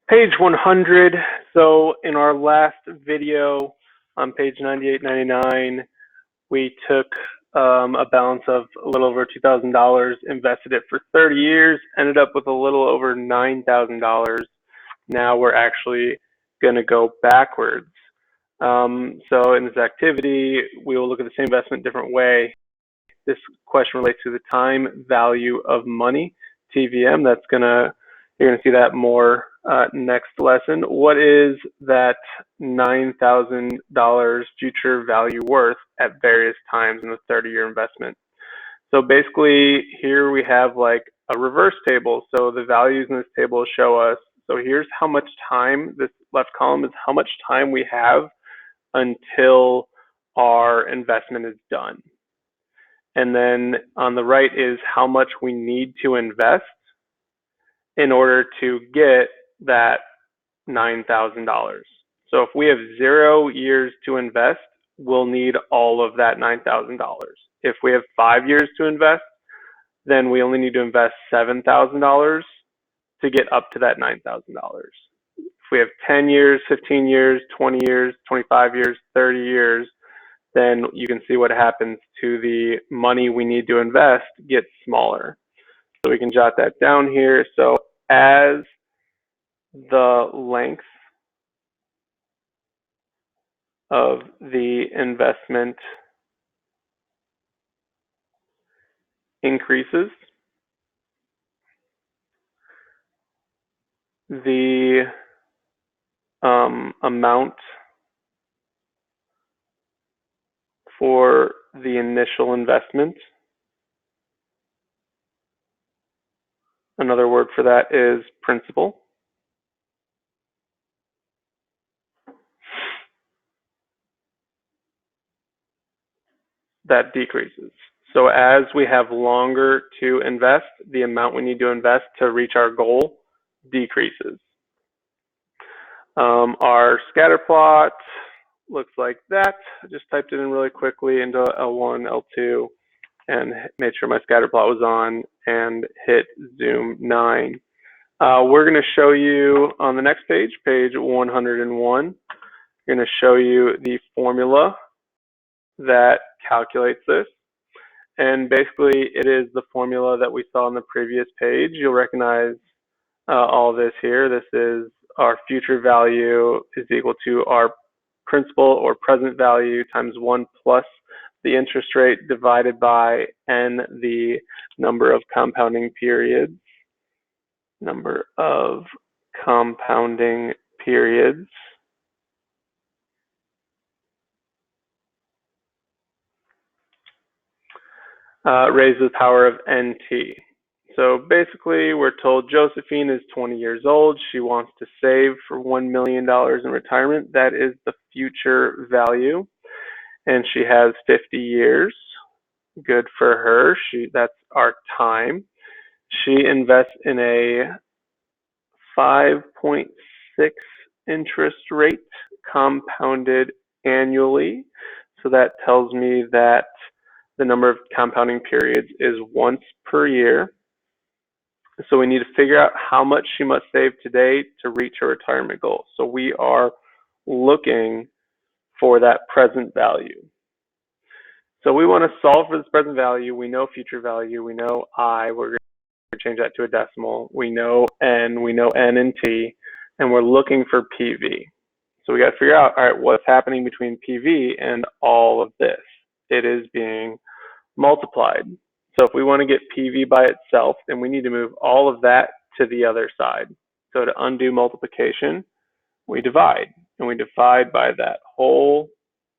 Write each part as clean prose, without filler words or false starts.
Page 100. So in our last video on page 98, 99, we took a balance of a little over $2,000, invested it for 30 years, ended up with a little over $9,000. Now we're actually going to go backwards. So in this activity, we will look at the same investment different way. This question relates to the time value of money, TVM. You're gonna see that more next lesson. What is that $9,000 future value worth at various times in the 30-year investment? So basically, here we have like a reverse table. So the values in this table show us. So here's how much time. This left column is how much time we have until our investment is done. And then on the right is how much we need to invest in order to get that $9,000. So if we have 0 years to invest, we'll need all of that $9,000. If we have 5 years to invest, then we only need to invest $7,000 to get up to that $9,000. If we have 10 years, 15 years, 20 years, 25 years, 30 years, then you can see what happens to the money we need to invest gets smaller. So we can jot that down here. So as the length of the investment increases, the amount for the initial investment, another word for that is principal, that decreases. So as we have longer to invest, the amount we need to invest to reach our goal decreases. Our scatter plot looks like that. I just typed it in really quickly into L1, L2, and made sure my scatter plot was on and hit zoom 9. We're going to show you on the next page, page 101, we're going to show you the formula that calculates this. And basically, it is the formula that we saw on the previous page. You'll recognize all this here. This is our future value is equal to our principal or present value times 1 plus the interest rate divided by n, the number of compounding periods. Number of compounding periods. Raised to the power of nt. So basically, we're told Josephine is 20 years old. She wants to save for $1 million in retirement. That is the future value. And she has 50 years. Good for her. That's our time. She invests in a 5.6 interest rate compounded annually. So that tells me that the number of compounding periods is once per year. So we need to figure out how much she must save today to reach her retirement goal. So we are looking for that present value. So we want to solve for this present value. We know future value. We know I. We're going to change that to a decimal. We know n. We know n and t. And we're looking for PV. So we got to figure out, all right, what's happening between PV and all of this? It is being multiplied. So if we want to get PV by itself, then we need to move all of that to the other side. So to undo multiplication, we divide. And we divide by that whole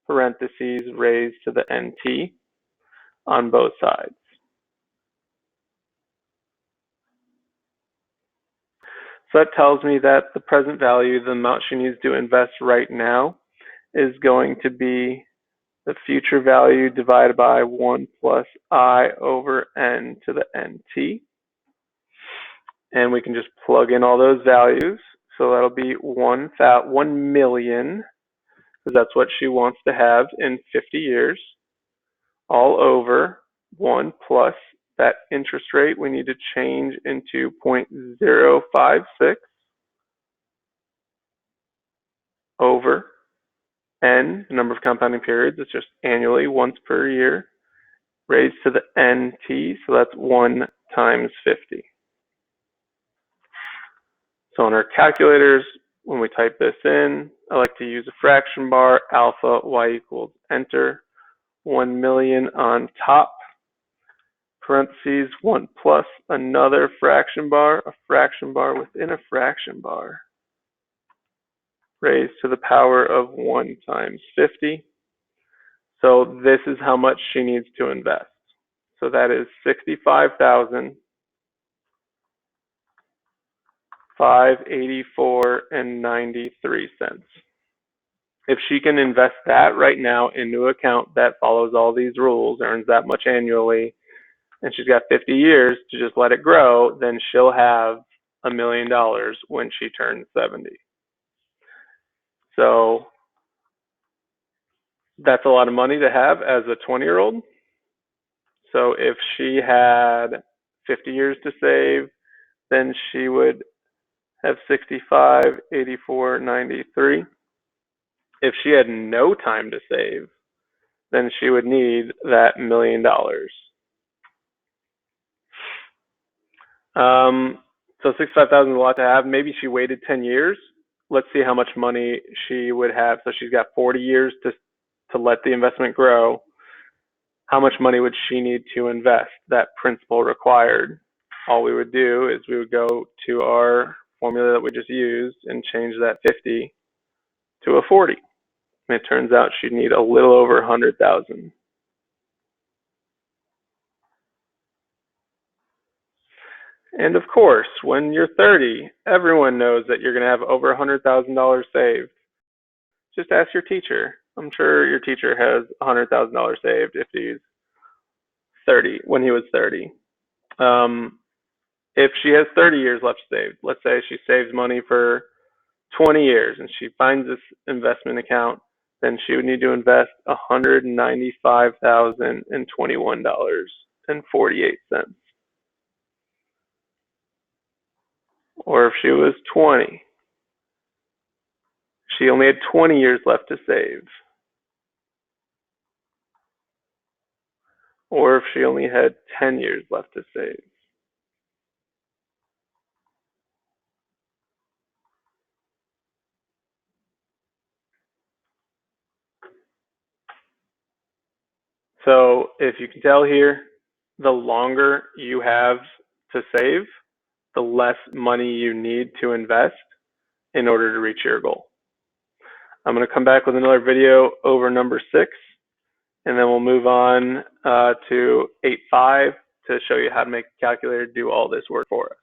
parentheses raised to the nt on both sides. So that tells me that the present value, the amount she needs to invest right now, is going to be the future value divided by 1 plus I over n to the nt. And we can just plug in all those values. So that'll be 1 million, because that's what she wants to have in 50 years, all over 1 plus that interest rate we need to change into 0.056 over n, the number of compounding periods, it's just annually, once per year, raised to the nt, so that's 1 times 50. So on our calculators, when we type this in, I like to use a fraction bar, alpha, y equals enter, 1 million on top, parentheses, 1 plus another fraction bar, a fraction bar within a fraction bar, raised to the power of 1 times 50. So this is how much she needs to invest. So that is $65,584.93. If she can invest that right now into an account that follows all these rules, earns that much annually, and she's got 50 years to just let it grow, then she'll have $1 million when she turns 70. So that's a lot of money to have as a 20-year-old. So if she had 50 years to save, then she would have 65, 84, 93. If she had no time to save, then she would need that $1 million. So 65,000 is a lot to have. Maybe she waited 10 years. Let's see how much money she would have. So she's got 40 years to let the investment grow. How much money would she need to invest? That principal required. All we would do is we would go to our formula that we just used and change that 50 to a 40. And it turns out she'd need a little over 100,000. And of course, when you're 30, everyone knows that you're going to have over $100,000 saved. Just ask your teacher. I'm sure your teacher has $100,000 saved if he's 30, when he was 30. If she has 30 years left saved, let's say she saves money for 20 years and she finds this investment account, then she would need to invest $195,021.48. Or if she was 20, she only had 20 years left to save. Or if she only had 10 years left to save. So if you can tell here, the longer you have to save, the less money you need to invest in order to reach your goal. I'm going to come back with another video over number 6, and then we'll move on to 8.5 to show you how to make a calculator do all this work for us.